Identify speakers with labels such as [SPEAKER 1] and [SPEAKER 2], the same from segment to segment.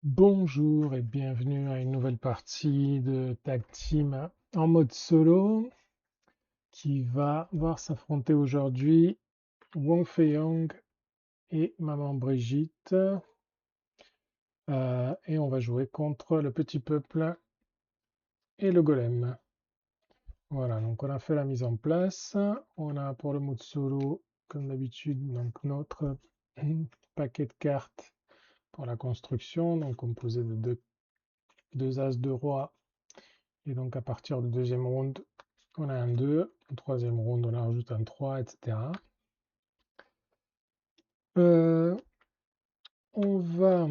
[SPEAKER 1] Bonjour et bienvenue à une nouvelle partie de Tag Team en mode solo qui va voir s'affronter aujourd'hui Wong Fei-Hong et Maman Brigitte. Et on va jouer contre le petit peuple et le golem. Voilà, donc on a fait la mise en place. On a pour le mode solo, comme d'habitude, donc notre paquet de cartes pour la construction, donc composé de deux as de roi. Et donc à partir du deuxième round, on a un 2, au troisième round, on en rajoute un 3, etc. On va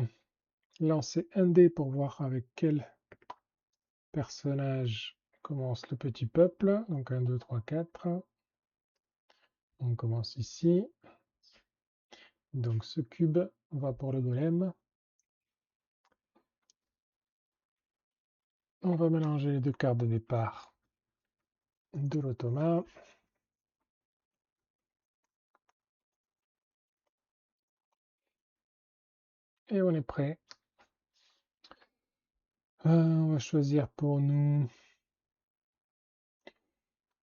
[SPEAKER 1] lancer un dé pour voir avec quel personnage commence le petit peuple. Donc 1, 2, 3, 4. On commence ici. Donc ce cube va pour le golem. On va mélanger les deux cartes de départ de l'automa. Et on est prêt. On va choisir pour nous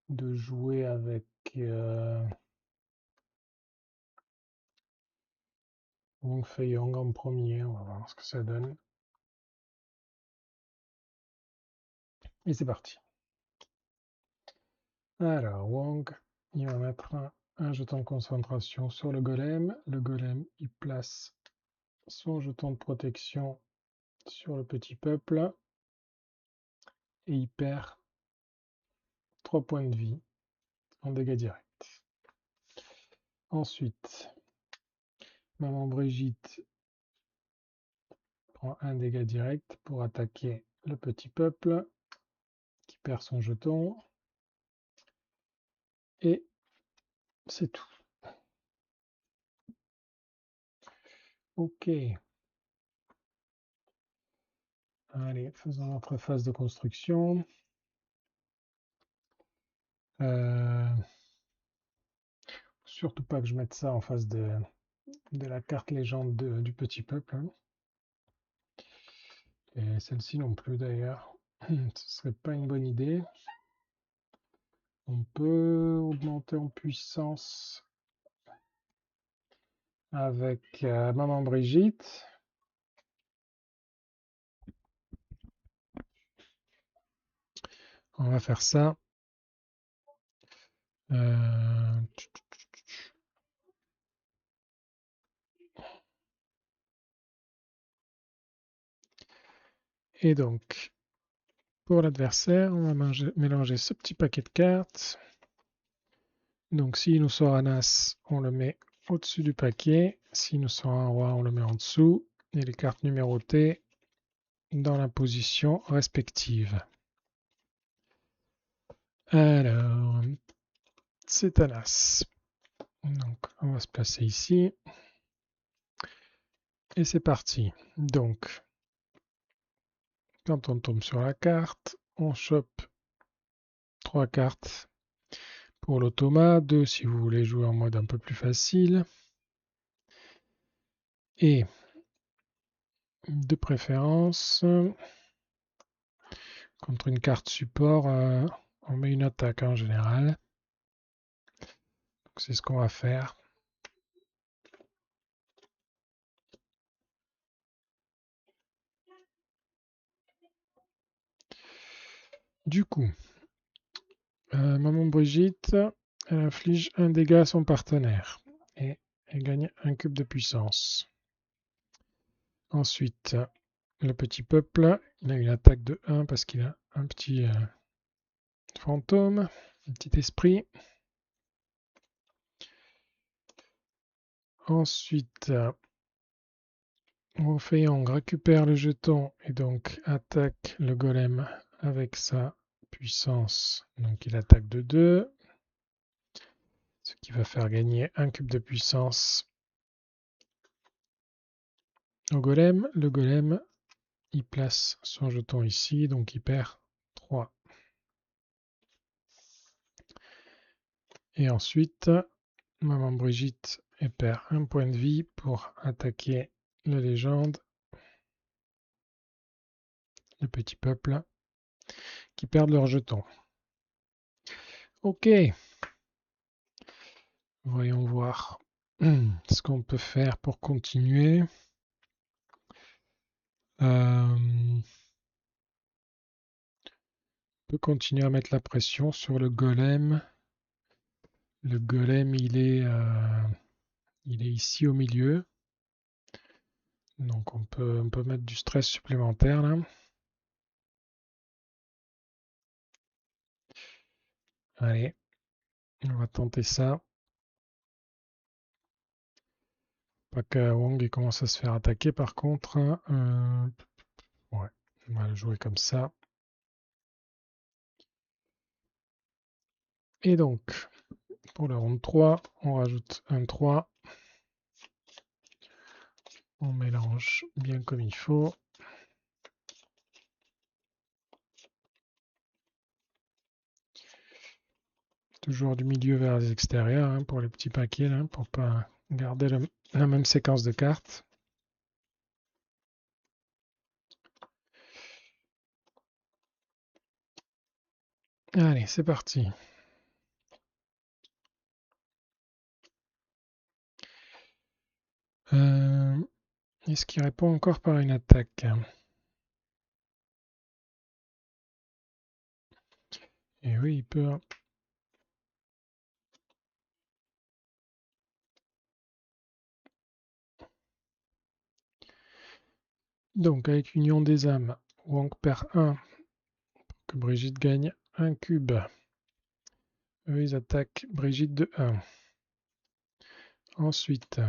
[SPEAKER 1] de jouer avec Wong Fei-Hong en premier. On va voir ce que ça donne. Et c'est parti. Alors, Wong, il va mettre un jeton de concentration sur le golem. Le golem, il place son jeton de protection sur le petit peuple. Et il perd 3 points de vie en dégâts directs. Ensuite, Maman Brigitte prend un dégât direct pour attaquer le petit peuple qui perd son jeton. Et c'est tout. Ok. Allez, faisons notre phase de construction. Surtout pas que je mette ça en face de la carte légende du petit peuple, hein. Et celle-ci non plus d'ailleurs. Ce serait pas une bonne idée. On peut augmenter en puissance avec Maman Brigitte. On va faire ça. Et donc, pour l'adversaire, on va mélanger ce petit paquet de cartes. Donc, s'il nous sort un as, on le met au-dessus du paquet. S'il nous sort un roi, on le met en dessous. Et les cartes numérotées dans la position respective. Alors, c'est un as. Donc, on va se placer ici. Et c'est parti. Donc, quand on tombe sur la carte, on chope 3 cartes pour l'automa, 2 si vous voulez jouer en mode un peu plus facile. Et de préférence, contre une carte support, on met une attaque en général. C'est ce qu'on va faire. Du coup, Maman Brigitte, elle inflige un dégât à son partenaire et elle gagne un cube de puissance. Ensuite, le petit peuple, il a une attaque de 1 parce qu'il a un petit fantôme, un petit esprit. Ensuite, on récupère le jeton et donc attaque le golem avec sa puissance. Donc il attaque de 2, ce qui va faire gagner un cube de puissance au golem. Le golem, il place son jeton ici, donc il perd 3. Et ensuite, Maman Brigitte, elle perd un point de vie pour attaquer la légende. le petit peuple, qui perdent leurs jetons. Ok, voyons voir ce qu'on peut faire pour continuer. On peut continuer à mettre la pression sur le golem. Le golem, il est ici au milieu. Donc on peut mettre du stress supplémentaire là. Allez, on va tenter ça. Pas que Wong il commence à se faire attaquer par contre. Ouais, on va le jouer comme ça. Et donc, pour le round 3, on rajoute un 3. On mélange bien comme il faut. Toujours du milieu vers les extérieurs hein, pour les petits paquets, là, pour pas garder la même séquence de cartes. Allez, c'est parti. Est-ce qu'il répond encore par une attaque? Et oui, il peut. Donc, avec Union des âmes, Wong perd 1 pour que Brigitte gagne un cube. Eux, ils attaquent Brigitte de 1. Ensuite,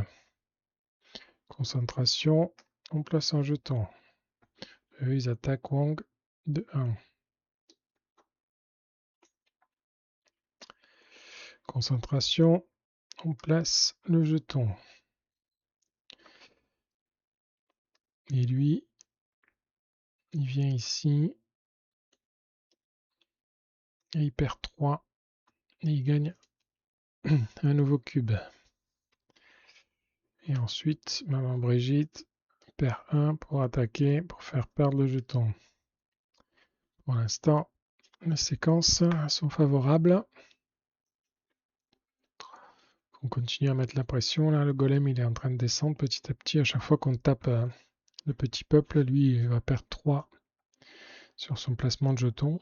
[SPEAKER 1] concentration, on place un jeton. Eux, ils attaquent Wong de 1. Concentration, on place le jeton. Et lui, il vient ici. Et il perd 3. Et il gagne un nouveau cube. Et ensuite, Maman Brigitte perd 1 pour attaquer, pour faire perdre le jeton. Pour l'instant, les séquences sont favorables. On continue à mettre la pression. Là, le golem, il est en train de descendre petit à petit. À chaque fois qu'on tape le petit peuple, lui, il va perdre 3 sur son placement de jetons.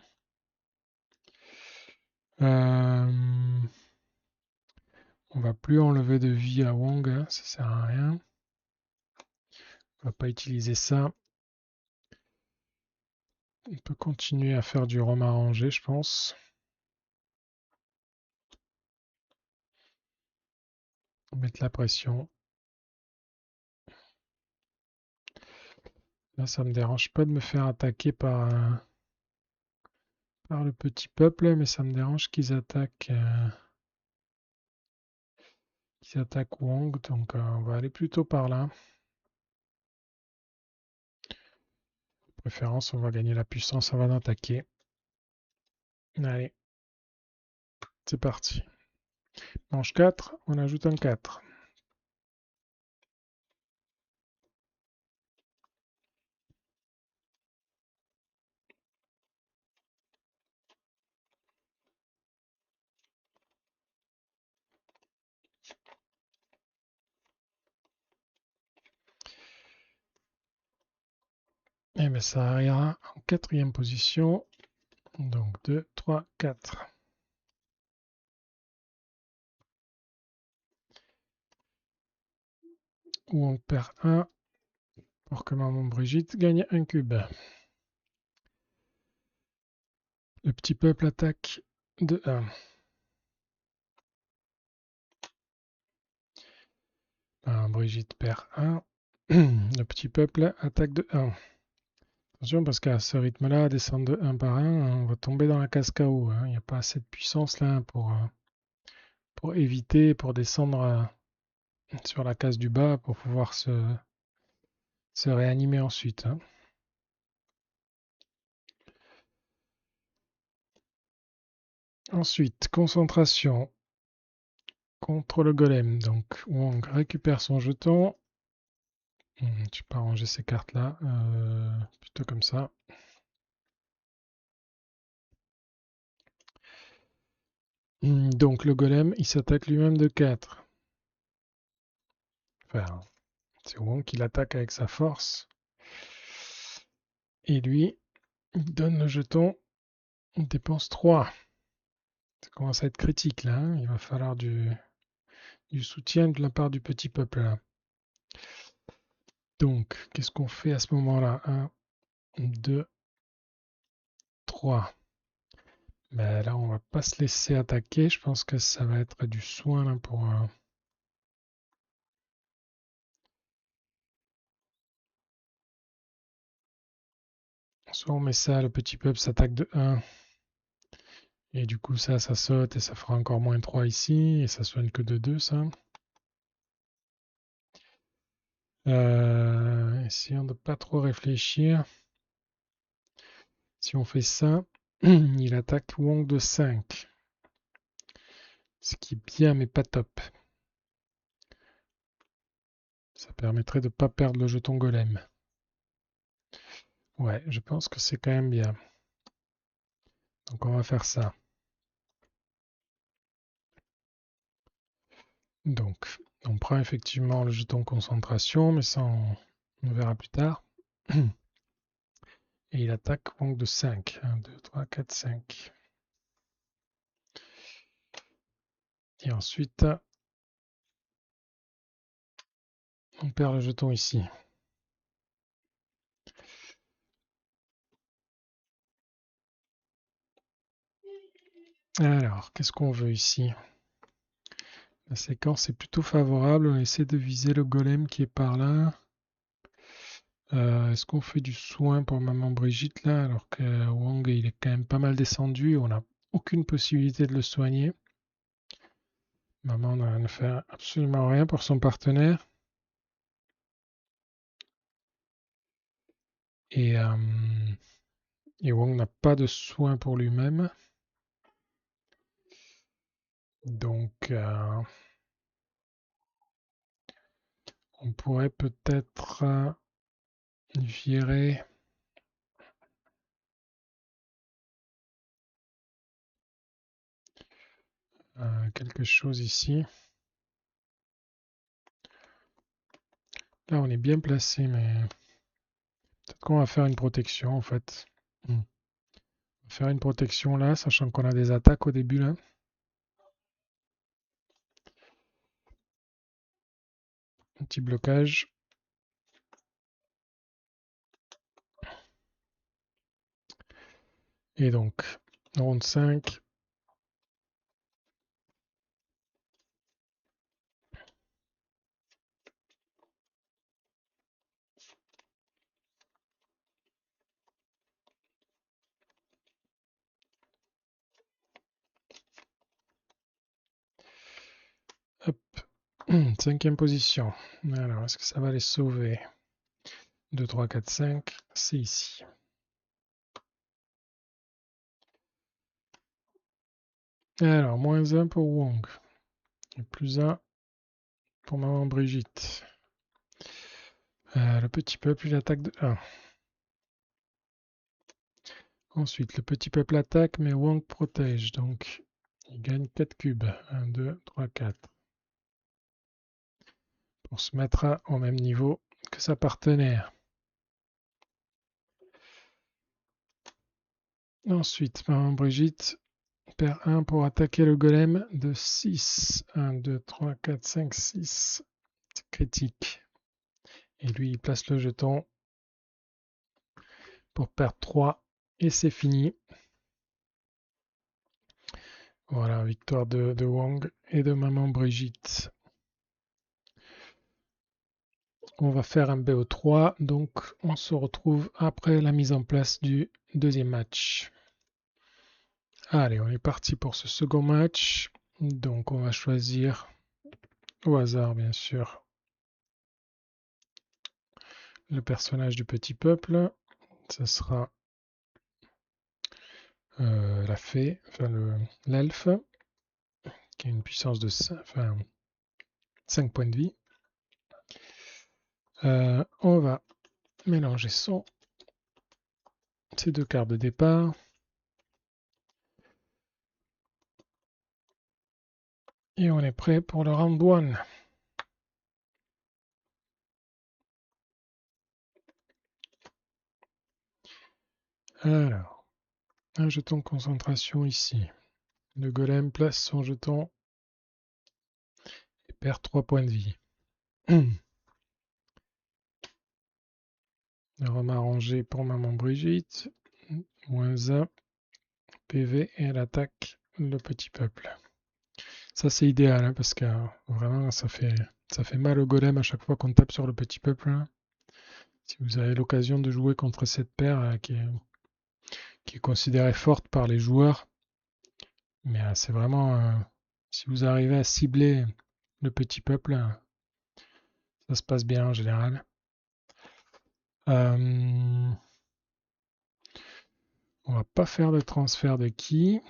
[SPEAKER 1] On va plus enlever de vie à Wong, hein, ça sert à rien. On va pas utiliser ça. On peut continuer à faire du rhum arrangé, je pense. Mettre la pression. Là, ça me dérange pas de me faire attaquer par le petit peuple, mais ça me dérange qu'ils attaquent Wong, donc on va aller plutôt par là. De préférence, on va gagner la puissance avant d'attaquer. Allez, c'est parti. Manche 4, on ajoute un 4. Et bien ça arrivera en 4e position. Donc 2, 3, 4. Où on perd 1 pour que Maman Brigitte gagne un cube. Le petit peuple attaque de 1. Maman Brigitte perd 1. Le petit peuple attaque de 1. Attention parce qu'à ce rythme-là, descendre de 1 par 1, on va tomber dans la case KO. Il n'y a pas assez de puissance là pour éviter, pour descendre sur la case du bas pour pouvoir se réanimer ensuite. Ensuite, concentration contre le golem. Donc Wong récupère son jeton. Tu peux arranger ces cartes là, plutôt comme ça. Donc le golem, il s'attaque lui-même de 4. Enfin, c'est Wong qui l'attaque avec sa force. Et lui, il donne le jeton, il dépense 3. Ça commence à être critique là, hein. Il va falloir du soutien de la part du petit peuple là. Donc, qu'est-ce qu'on fait à ce moment-là? 1, 2, 3. Ben là, on va pas se laisser attaquer. Je pense que ça va être du soin là pour. Soit on met ça, le petit peuple s'attaque de 1. Et du coup, ça saute et ça fera encore moins 3 ici. Et ça soigne que de 2, ça. Essayons de pas trop réfléchir. Si on fait ça, il attaque Wong de 5. Ce qui est bien, mais pas top. Ça permettrait de ne pas perdre le jeton golem. Ouais, je pense que c'est quand même bien. Donc on va faire ça. Donc, on prend effectivement le jeton concentration, mais ça on verra plus tard. Et il attaque Wong de 5. 1, 2, 3, 4, 5. Et ensuite, on perd le jeton ici. Alors, qu'est-ce qu'on veut ici? La séquence est plutôt favorable. On essaie de viser le golem qui est par là. Est-ce qu'on fait du soin pour maman Brigitte là, alors que Wong il est quand même pas mal descendu, on n'a aucune possibilité de le soigner. Maman ne fait absolument rien pour son partenaire. Et, Wong n'a pas de soin pour lui-même. Donc on pourrait peut-être virer quelque chose ici. Là, on est bien placé, mais peut-être qu'on va faire une protection en fait. On va faire une protection là, sachant qu'on a des attaques au début là. Un petit blocage. Et donc, ronde 5. Hop. 5e position. Alors, est-ce que ça va les sauver? 2, 3, 4, 5. C'est ici. Alors, moins 1 pour Wong. Et plus 1 pour maman Brigitte. Le petit peuple, il attaque de 1. Ensuite, le petit peuple attaque, mais Wong protège. Donc, il gagne 4 cubes. 1, 2, 3, 4. Pour se mettre au même niveau que sa partenaire. Ensuite, maman Brigitte perd 1 pour attaquer le golem de 6. 1, 2, 3, 4, 5, 6. Critique. Et lui, il place le jeton pour perdre 3. Et c'est fini. Voilà, victoire de Wong et de maman Brigitte. On va faire un BO3, donc on se retrouve après la mise en place du deuxième match. Allez, on est parti pour ce second match. Donc on va choisir au hasard, bien sûr, le personnage du petit peuple. Ce sera la fée, enfin l'elfe, qui a une puissance de 5 points de vie. On va mélanger ces deux cartes de départ. Et on est prêt pour le round 1. Alors, un jeton de concentration ici. Le golem place son jeton et perd 3 points de vie. Le rhum arrangé pour maman Brigitte. Moins 1 PV et elle attaque le petit peuple. Ça c'est idéal hein, parce que vraiment ça fait mal au golem à chaque fois qu'on tape sur le petit peuple. Hein. Si vous avez l'occasion de jouer contre cette paire qui est considérée forte par les joueurs, mais c'est vraiment si vous arrivez à cibler le petit peuple, ça se passe bien en général. On va pas faire de transfert de ki.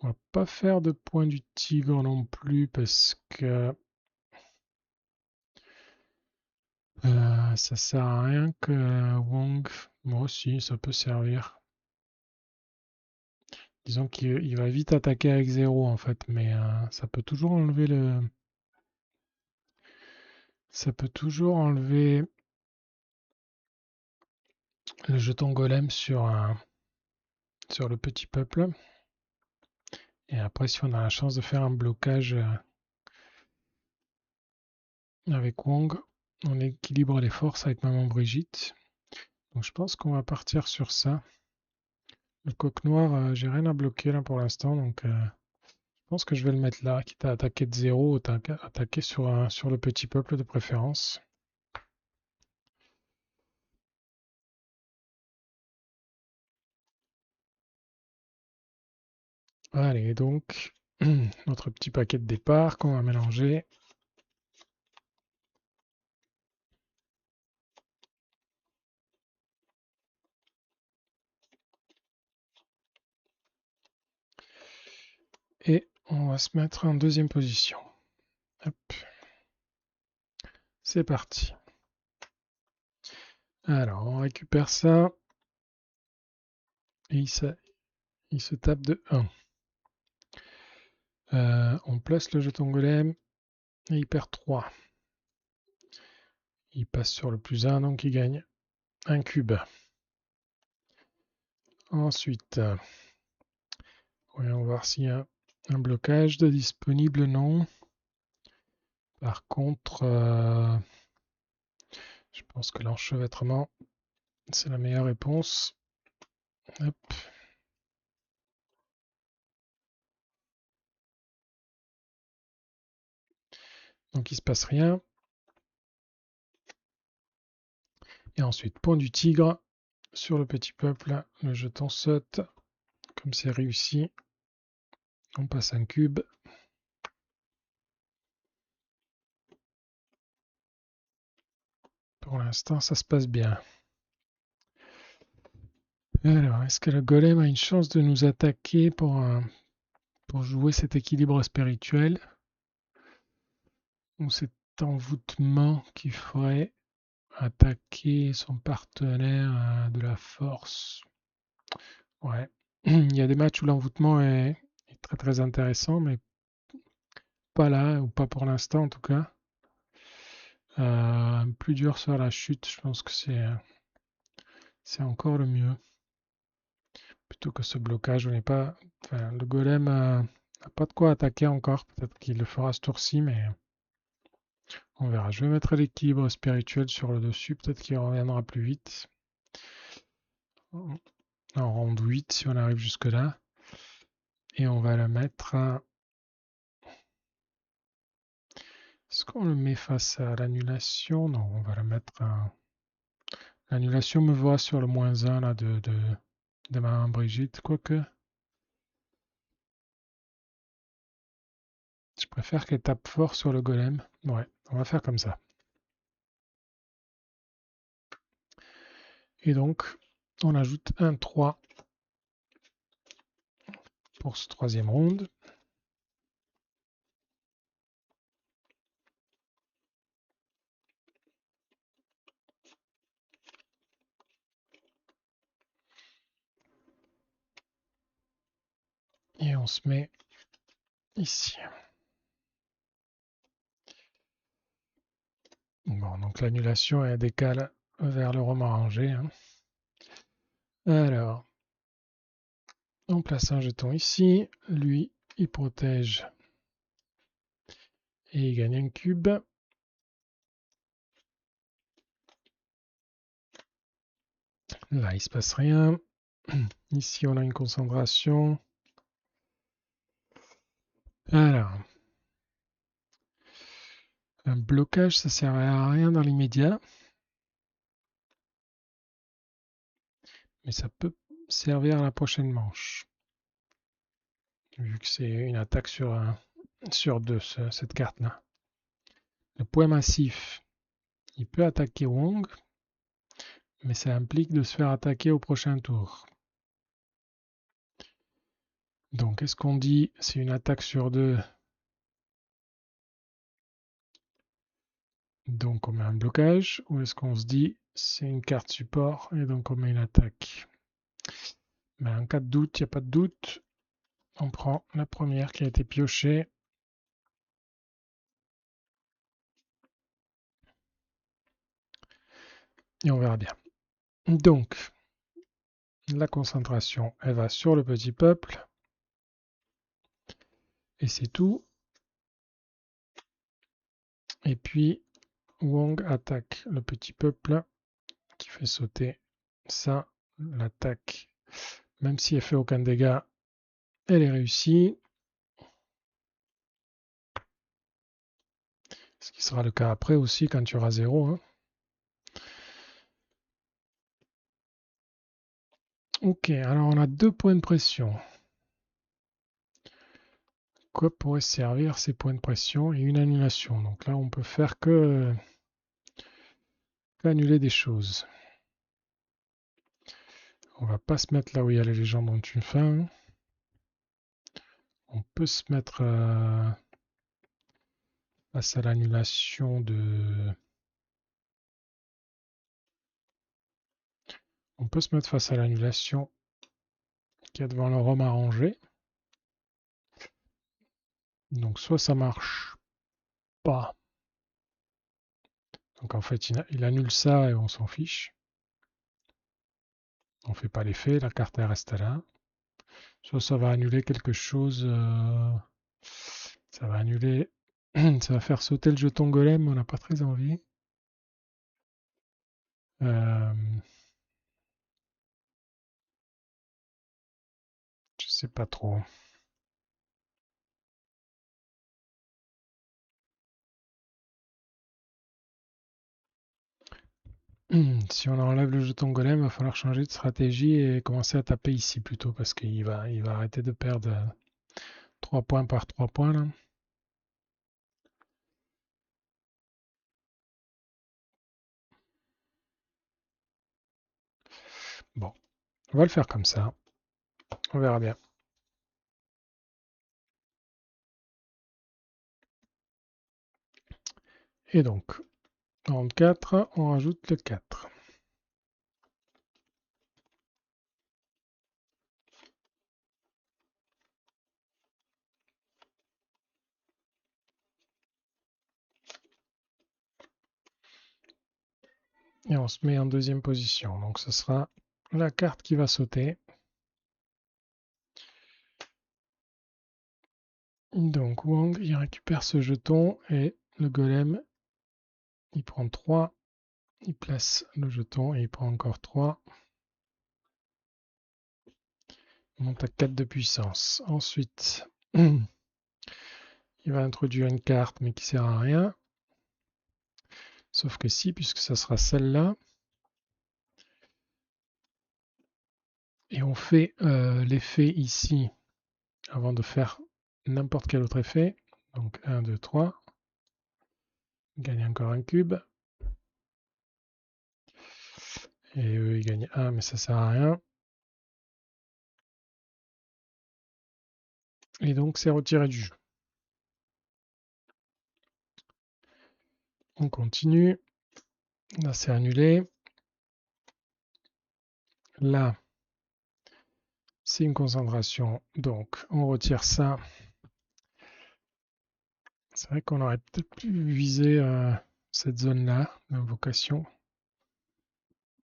[SPEAKER 1] On va pas faire de point du tigre non plus parce que ça sert à rien que Wong. Moi aussi, ça peut servir. Disons qu'il va vite attaquer avec 0 en fait, mais ça peut toujours enlever le. Ça peut toujours enlever le jeton golem sur le petit peuple. Et après, si on a la chance de faire un blocage avec Wong, on équilibre les forces avec maman Brigitte. Donc je pense qu'on va partir sur ça. Le coq noir, j'ai rien à bloquer là pour l'instant, donc je pense que je vais le mettre là, quitte à attaquer de 0, attaquer sur le petit peuple de préférence. Allez, donc, notre petit paquet de départ qu'on va mélanger. Et on va se mettre en deuxième position. Hop. C'est parti. Alors, on récupère ça. Et il se tape de 1. On place le jeton golem et il perd 3. Il passe sur le plus 1, donc il gagne un cube. Ensuite, voyons voir s'il y a un blocage de disponible. Non. Par contre, je pense que l'enchevêtrement, c'est la meilleure réponse. Hop. Donc il ne se passe rien. Et ensuite, point du tigre sur le petit peuple. Le jeton saute. Comme c'est réussi, on passe un cube. Pour l'instant, ça se passe bien. Alors, est-ce que le golem a une chance de nous attaquer pour jouer cet équilibre spirituel? Ou cet envoûtement qui ferait attaquer son partenaire de la force? Ouais. Il y a des matchs où l'envoûtement est très très intéressant, mais pas là, ou pas pour l'instant en tout cas. Plus dur sur la chute, je pense que c'est encore le mieux. Plutôt que ce blocage, on n'est pas. Enfin, le golem n'a pas de quoi attaquer encore. Peut-être qu'il le fera ce tour-ci, mais on verra. Je vais mettre l'équilibre spirituel sur le dessus. Peut-être qu'il reviendra plus vite. En round 8 si on arrive jusque-là. Et on va le mettre à. Est-ce qu'on le met face à l'annulation? Non, on va le mettre à. L'annulation me voit sur le moins 1 là, de ma Brigitte, quoique. Je préfère qu'elle tape fort sur le golem. Ouais, on va faire comme ça. Et donc, on ajoute un 3 pour ce troisième round. Et on se met ici. Bon, donc l'annulation elle décale vers le roman rangé. Hein. Alors, on place un jeton ici. Lui, il protège et il gagne un cube. Là, il se passe rien. Ici, on a une concentration. Alors, un blocage, ça ne servait à rien dans l'immédiat. Mais ça peut servir à la prochaine manche. Vu que c'est une attaque sur deux, cette carte-là. Le point massif, il peut attaquer Wong, mais ça implique de se faire attaquer au prochain tour. Donc, est-ce qu'on dit c'est une attaque sur deux? Donc, on met un blocage. Ou est-ce qu'on se dit c'est une carte support et donc on met une attaque? Mais en cas de doute, il n'y a pas de doute. On prend la première qui a été piochée. Et on verra bien. Donc, la concentration, elle va sur le petit peuple. Et c'est tout. Et puis, Wong attaque le petit peuple qui fait sauter ça. L'attaque, même si elle fait aucun dégât, elle est réussie. Ce qui sera le cas après aussi quand tu auras 0. Hein. Ok, alors on a 2 points de pression. Quoi pourrait servir ces points de pression et une annulation? Donc là, on peut faire que annuler des choses. On va pas se mettre là où il y a les légendes ont une fin. On peut se mettre face à l'annulation de... On peut se mettre face à l'annulation qui est devant le rhum arrangé. Donc soit ça marche pas. Donc en fait, il annule ça et on s'en fiche. On fait pas l'effet, la carte elle reste là. Soit ça va annuler quelque chose. Ça va annuler. Ça va faire sauter le jeton golem, on n'a pas très envie. Je sais pas trop. Si on enlève le jeton golem, il va falloir changer de stratégie et commencer à taper ici plutôt parce qu'il va arrêter de perdre 3 points par 3 points là. Bon, on va le faire comme ça. On verra bien. Et donc, en 4, on rajoute le 4. Et on se met en deuxième position. Donc ce sera la carte qui va sauter. Donc Wang, il récupère ce jeton et le golem, il prend 3. Il place le jeton et il prend encore 3. Il monte à 4 de puissance. Ensuite, il va introduire une carte mais qui sert à rien. Sauf que si, puisque ça sera celle-là. Et on fait l'effet ici avant de faire n'importe quel autre effet. Donc 1, 2, 3. Gagne encore un cube. Et eux, ils gagnent 1, mais ça sert à rien. Et donc, c'est retiré du jeu. On continue. Là, c'est annulé. Là, c'est une concentration. Donc, on retire ça. C'est vrai qu'on aurait peut-être pu viser cette zone-là d'invocation,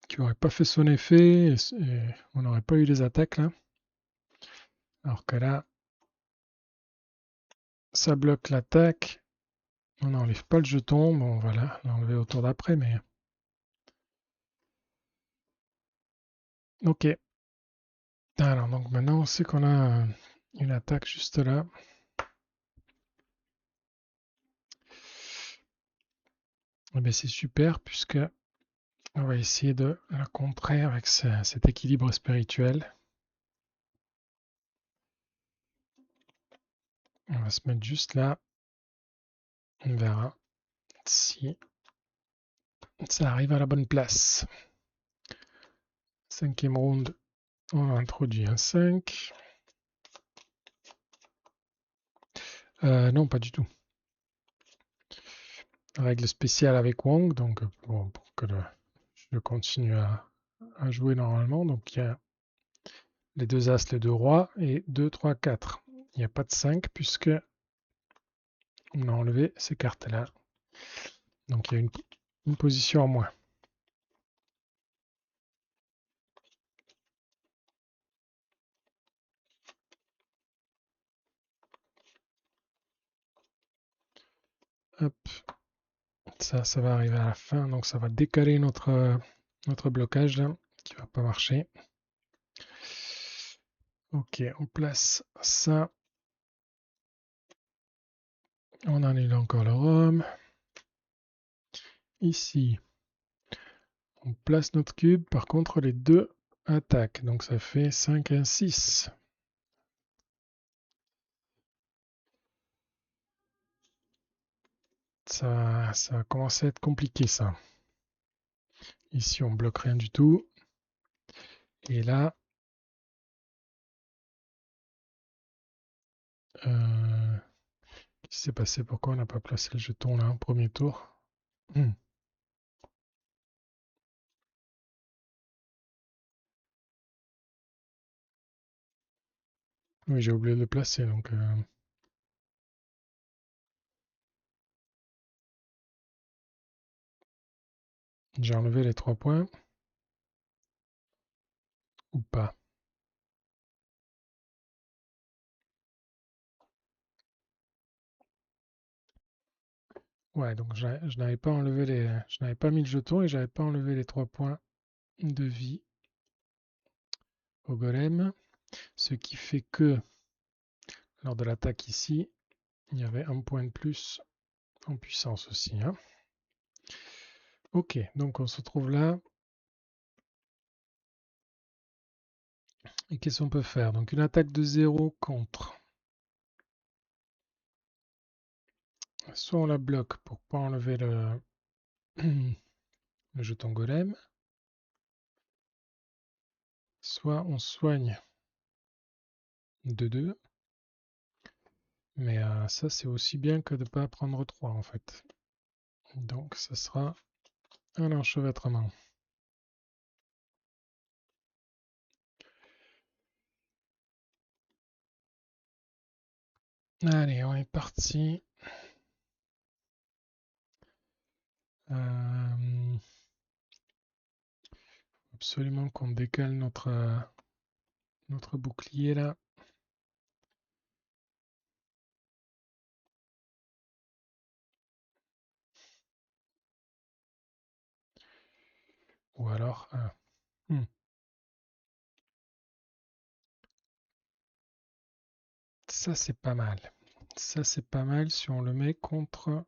[SPEAKER 1] qui aurait pas fait son effet, et on n'aurait pas eu les attaques là. Alors que là, ça bloque l'attaque. On n'enlève pas le jeton. Bon, voilà, l'enlever au tour d'après, mais... Ok. Alors, donc maintenant, on sait qu'on a une attaque juste là. Et bien, c'est super, puisque on va essayer de la contrer avec cet équilibre spirituel. On va se mettre juste là. On verra si ça arrive à la bonne place. Cinquième round, on a introduit un 5. Non, pas du tout. Règle spéciale avec Wong, donc pour que je continue à jouer normalement. Donc il y a les deux As, les deux Rois, et 2, 3, 4. Il n'y a pas de 5 puisque on a enlevé ces cartes-là. Donc il y a une position en moins. Hop, ça va arriver à la fin, donc ça va décaler notre blocage là, qui va pas marcher. Ok, on place ça. On annule encore le Rhum. Ici, on place notre cube. Par contre, les deux attaquent. Donc ça fait 5 et 6. Ça va commencer à être compliqué ça. Ici, on bloque rien du tout. Et là, qu'est-ce qui s'est passé? Pourquoi on n'a pas placé le jeton là, au premier tour? Oui, j'ai oublié de le placer, donc j'ai enlevé les 3 points. Ou pas. Ouais, donc je n'avais pas enlevé je n'avais pas mis le jeton et j'avais pas enlevé les 3 points de vie au golem. Ce qui fait que lors de l'attaque ici, il y avait un point de plus en puissance aussi, hein. Ok, donc on se trouve là. Et qu'est-ce qu'on peut faire? Donc une attaque de 0 contre. Soit on la bloque pour pas enlever le jeton golem. Soit on soigne de 2. Mais ça c'est aussi bien que de ne pas prendre 3 en fait. Donc ça sera un enchevêtrement. Allez, on est parti. Absolument qu'on décale notre bouclier là. Ou alors... Ça c'est pas mal. Ça c'est pas mal si on le met contre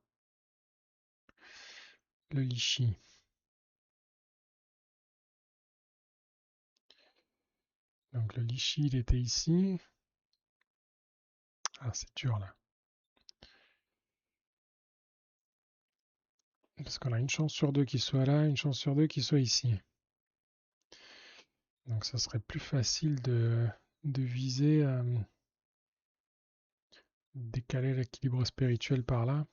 [SPEAKER 1] le Lichy. Donc le Lichy il était ici. Ah c'est dur là. Parce qu'on a une chance sur deux qu'il soit là, une chance sur deux qu'il soit ici. Donc ça serait plus facile de viser, décaler l'équilibre spirituel par là.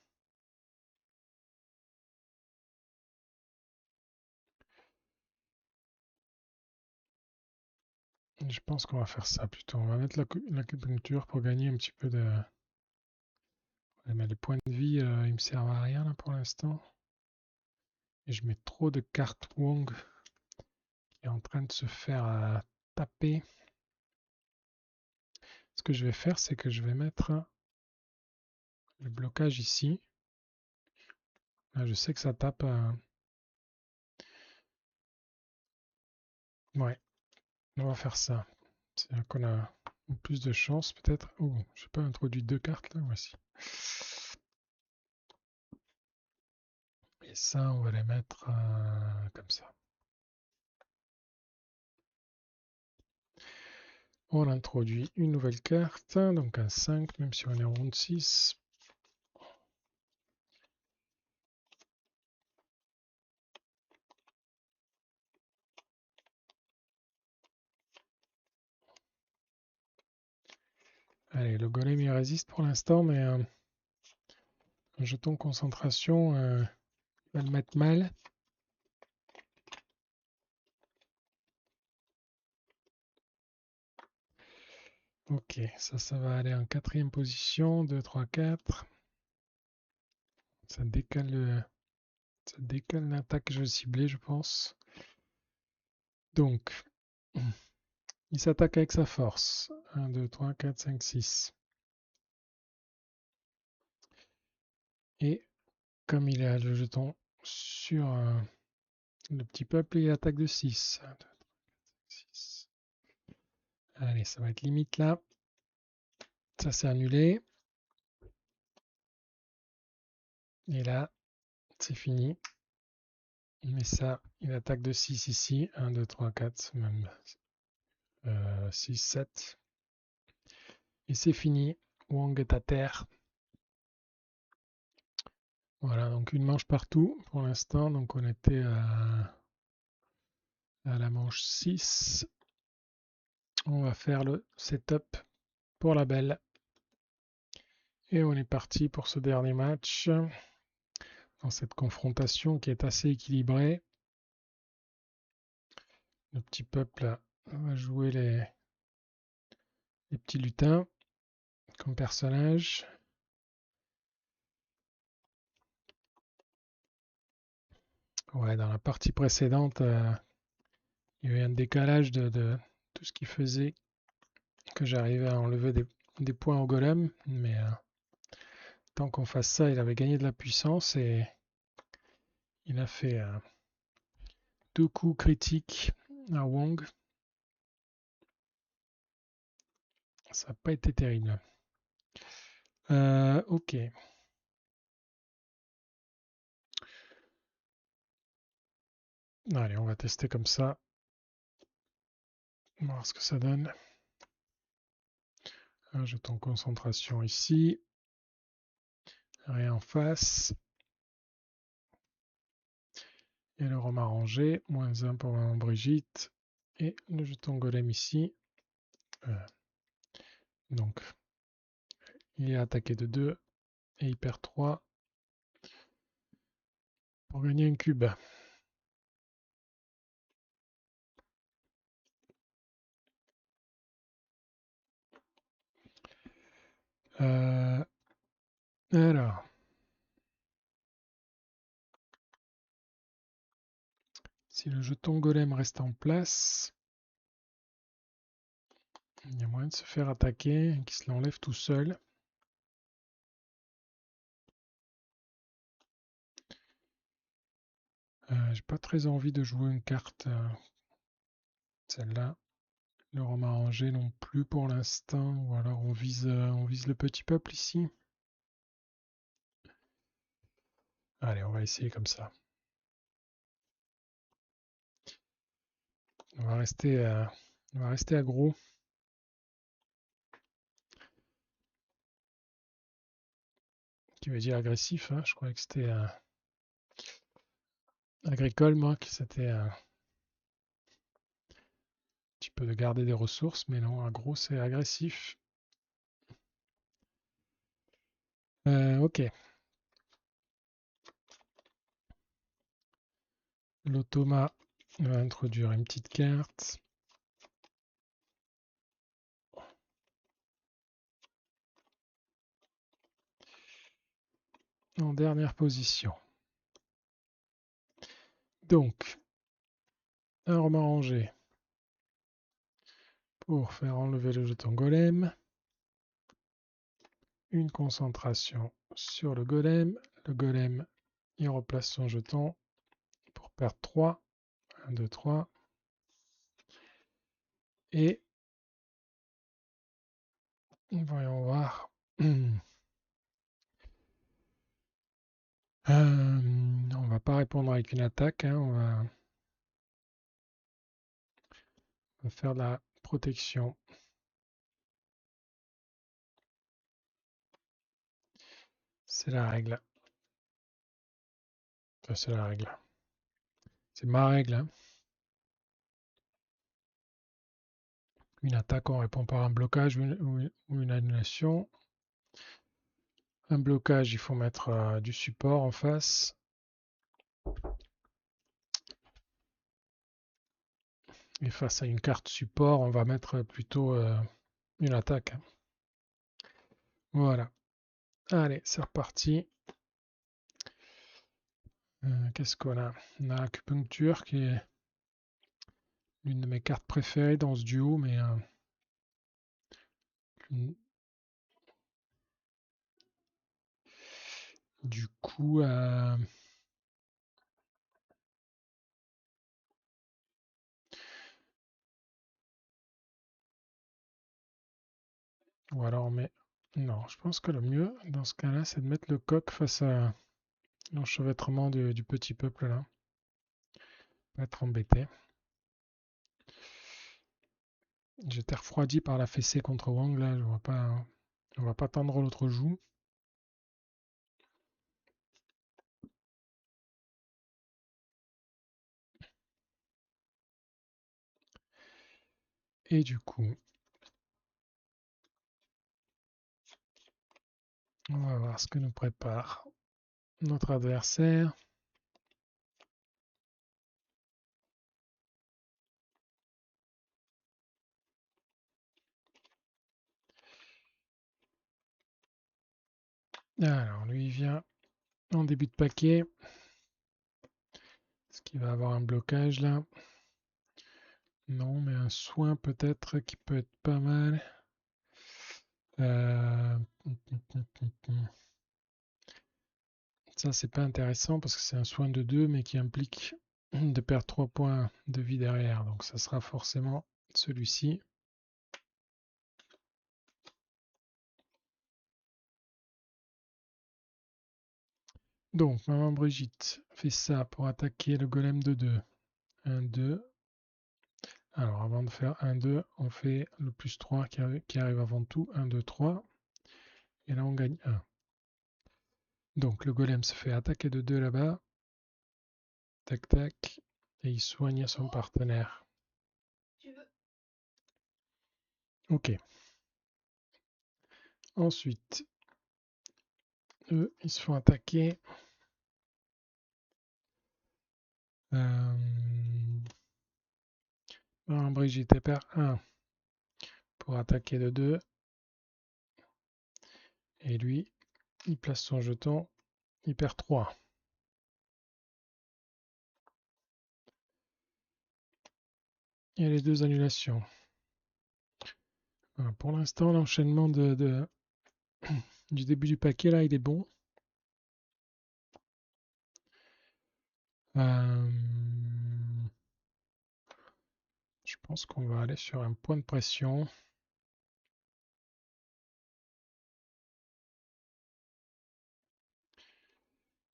[SPEAKER 1] Je pense qu'on va faire ça plutôt. On va mettre l'acupuncture pour gagner un petit peu de... Ouais, mais les points de vie, ils me servent à rien là pour l'instant. Et je mets trop de cartes Wong qui est en train de se faire taper. Ce que je vais faire, c'est que je vais mettre le blocage ici. Là, je sais que ça tape. Ouais, on va faire ça. C'est là qu'on a plus de chance peut-être. Oh, je n'ai pas introduit deux cartes là, voici. Et ça, on va les mettre comme ça. On introduit une nouvelle carte, donc un 5, même si on est en round 6. Allez, le golem il résiste pour l'instant, mais un jeton concentration va le mettre mal. Ok, ça va aller en quatrième position. 2, 3, 4. Ça décale l'attaque que je ciblais, je pense. Donc, il s'attaque avec sa force. 1, 2, 3, 4, 5, 6. Et comme il a le jeton sur le petit peuple, il attaque de 6. 1, 2, 3, 4, 5, 6. Allez, ça va être limite là. Ça c'est annulé. Et là, c'est fini. Mais ça, il attaque de 6 ici. 1, 2, 3, 4, même 6, 7. Et c'est fini. Wong est à terre. Voilà, donc une manche partout pour l'instant. Donc on était à la manche 6. On va faire le setup pour la belle. Et on est parti pour ce dernier match. Dans cette confrontation qui est assez équilibrée. Le petit peuple va jouer les petits lutins comme personnage. Ouais, dans la partie précédente, il y a eu un décalage de tout ce qui faisait que j'arrivais à enlever des points au golem. Mais tant qu'on fasse ça, il avait gagné de la puissance et il a fait 2 coups critiques à Wong. Ça n'a pas été terrible. Ok. Allez, on va tester comme ça. On va voir ce que ça donne. Un jeton concentration ici. Rien en face. Et le romain rangé. -1 pour Maman Brigitte. Et le jeton golem ici. Donc, il est attaqué de 2. Et il perd 3. Pour gagner un cube. Alors. Si le jeton golem reste en place, il y a moyen de se faire attaquer et qu'il se l'enlève tout seul. J'ai pas très envie de jouer une carte, celle-là. Le romain rangé non plus pour l'instant. Ou alors on vise le petit peuple ici. Allez, on va essayer comme ça. On va rester aggro. Qui veut dire agressif, hein. Je croyais que c'était agricole, moi, que c'était un petit peu de garder des ressources, mais non, aggro c'est agressif. Ok. L'automa va introduire une petite carte. en dernière position. Donc, arme à ranger pour faire enlever le jeton golem. Une concentration sur le golem. Le golem, il replace son jeton pour perdre 3. 1, 2, 3. Et voyons voir. On va pas répondre avec une attaque, hein, on va faire de la protection. C'est la règle. Enfin, c'est la règle. C'est ma règle. Hein. Une attaque, on répond par un blocage ou une annulation. Un blocage, il faut mettre du support en face. Et face à une carte support, on va mettre plutôt une attaque. Voilà. Allez, c'est reparti. Qu'est-ce qu'on a? On a Acupuncture qui est l'une de mes cartes préférées dans ce duo, mais du coup, ou alors on met... Non, je pense que le mieux dans ce cas-là, c'est de mettre le coq face à l'enchevêtrement du petit peuple là. Pas être embêté. J'étais refroidi par la fessée contre Wang là, on va pas tendre l'autre joue. Et du coup, on va voir ce que nous prépare notre adversaire. Alors, lui, il vient en début de paquet. Est-ce qu'il va avoir un blocage là? Non, mais un soin peut-être qui peut être pas mal. Euh... Ça, c'est pas intéressant parce que c'est un soin de 2, mais qui implique de perdre 3 points de vie derrière. Donc, ça sera forcément celui-ci. Donc, maman Brigitte fait ça pour attaquer le golem de 2. 1, 2. Alors, avant de faire 1, 2, on fait le plus 3 qui arrive avant tout. 1, 2, 3. Et là, on gagne 1. Donc, le golem se fait attaquer de 2 là-bas. Tac, tac. Et il soigne son partenaire. Ok. Ensuite, eux, ils se font attaquer. Brigitte perd 1 pour attaquer de 2. Et lui, il place son jeton. Il perd 3. Il y a les 2 annulations. Voilà, pour l'instant, l'enchaînement du début du paquet, là, il est bon. Je pense qu'on va aller sur un point de pression.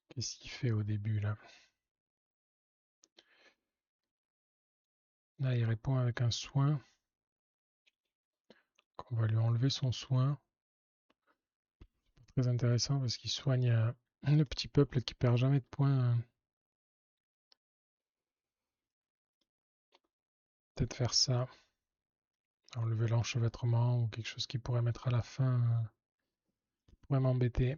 [SPEAKER 1] Qu'est-ce qu'il fait au début, là? Là, il répond avec un soin. On va lui enlever son soin. Très intéressant parce qu'il soigne le petit peuple qui perd jamais de points. Peut-être faire ça. Enlever l'enchevêtrement ou quelque chose qui pourrait mettre à la fin. Pourrait m'embêter.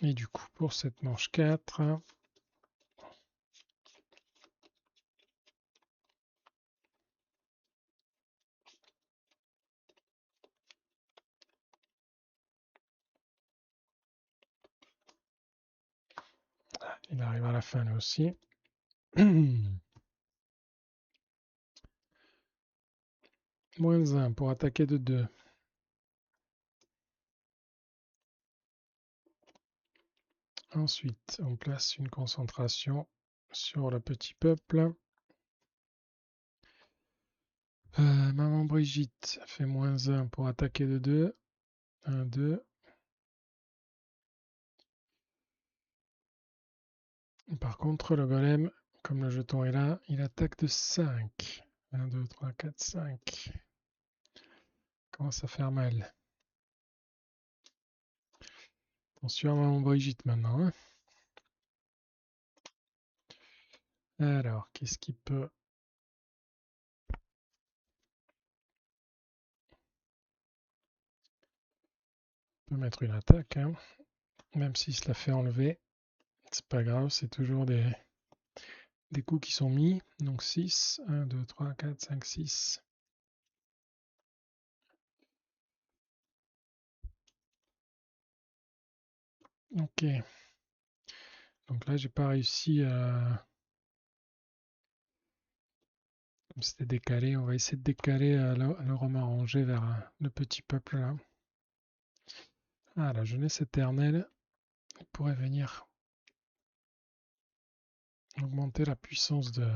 [SPEAKER 1] Et du coup, pour cette manche 4, Il arrive à la fin lui aussi. Moins 1 pour attaquer de 2. Ensuite, on place une concentration sur le petit peuple. Maman Brigitte fait moins 1 pour attaquer de 2. 1, 2. Par contre, le golem, comme le jeton est là, il attaque de 5. 1, 2, 3, 4, 5. Commence à faire mal. Attention à Maman Brigitte maintenant. Hein. Alors, qu'est-ce qu'il peut... Il peut mettre une attaque, hein. Même s'il se la fait enlever. C'est pas grave, c'est toujours des coups qui sont mis. Donc 6, 1, 2, 3, 4, 5, 6. Ok. Donc là, j'ai pas réussi à... Comme c'était décalé, on va essayer de décaler le roman rangé vers le petit peuple là. Ah, la jeunesse éternelle pourrait venir augmenter la puissance de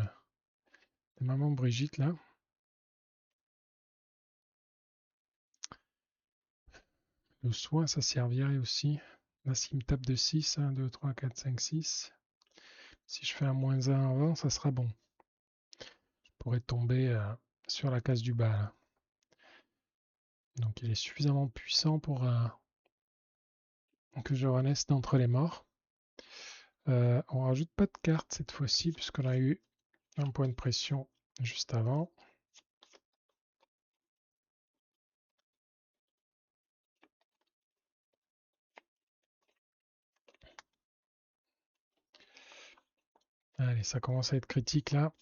[SPEAKER 1] Maman Brigitte là. Le soin, ça servirait aussi. Là, s'il me tape de 6, 1, 2, 3, 4, 5, 6. Si je fais un moins 1 avant, ça sera bon. Je pourrais tomber sur la case du bas là. Donc il est suffisamment puissant pour que je renaisse d'entre les morts. On rajoute pas de carte cette fois-ci puisqu'on a eu un point de pression juste avant. Allez, ça commence à être critique là.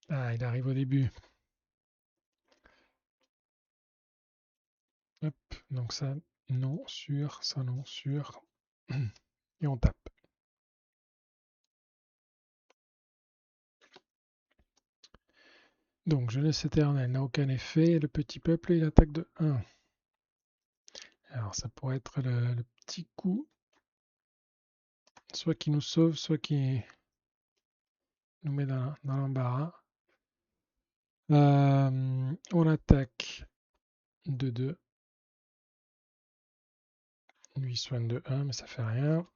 [SPEAKER 1] Ah, il arrive au début. Hop, donc ça non, sûr, ça non, sûr. Et on tape. Donc jeunesse éternelle n'a aucun effet. Le petit peuple, il attaque de 1. Alors ça pourrait être le petit coup, soit qui nous sauve, soit qui nous met dans l'embarras. On attaque de 2. Lui soigne de 1, mais ça fait rien.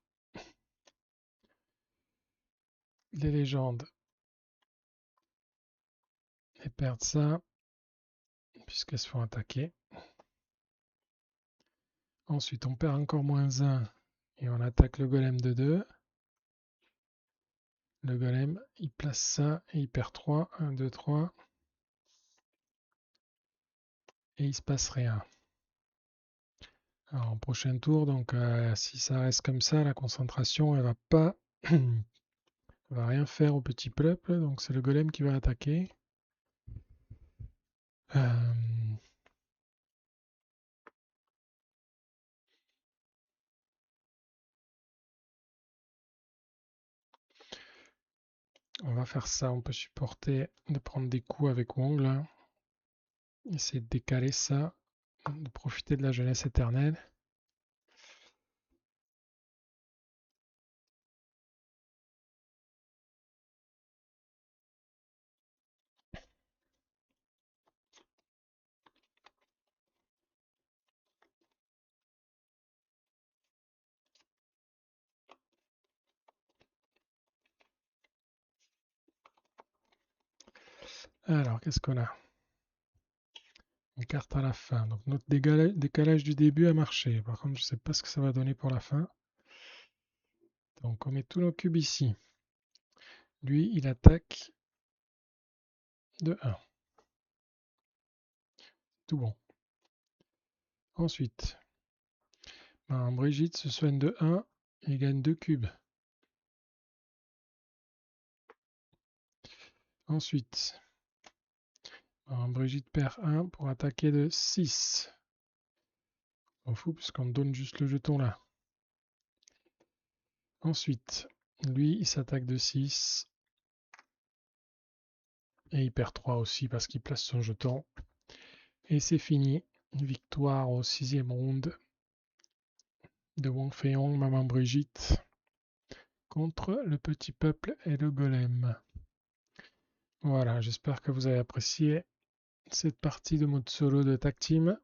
[SPEAKER 1] Les légendes, elles perdent ça, puisqu'elles se font attaquer. Ensuite, on perd encore moins 1 et on attaque le golem de 2. Le golem, il place ça et il perd 3. 1, 2, 3. Et il se passe rien. Alors, prochain tour, donc si ça reste comme ça, la concentration, elle va pas, elle va rien faire au petit peuple. Donc c'est le golem qui va attaquer. On va faire ça. On peut supporter de prendre des coups avec Wong là. Essayer de décaler ça, de profiter de la jeunesse éternelle. Alors, qu'est-ce qu'on a? Une carte à la fin. Donc notre décalage du début a marché. Par contre, je ne sais pas ce que ça va donner pour la fin. Donc on met tous nos cubes ici. Lui, il attaque de 1. Tout bon. Ensuite, Brigitte se soigne de 1 et gagne 2 cubes. Ensuite, Alors, Brigitte perd 1 pour attaquer de 6. On fout puisqu'on donne juste le jeton là. Ensuite, lui, il s'attaque de 6. Et il perd 3 aussi parce qu'il place son jeton. Et c'est fini. Victoire au 6e round de Wang Feihong, Maman Brigitte, contre le petit peuple et le golem. Voilà, j'espère que vous avez apprécié cette partie de mode solo de Tag Team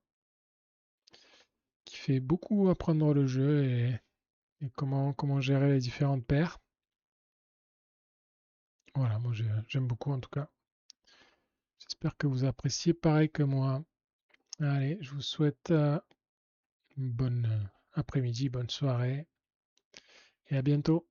[SPEAKER 1] qui fait beaucoup apprendre le jeu et comment gérer les différentes paires. Voilà, moi j'aime beaucoup en tout cas. J'espère que vous appréciez pareil que moi. Allez, je vous souhaite une bonne après-midi, bonne soirée et à bientôt.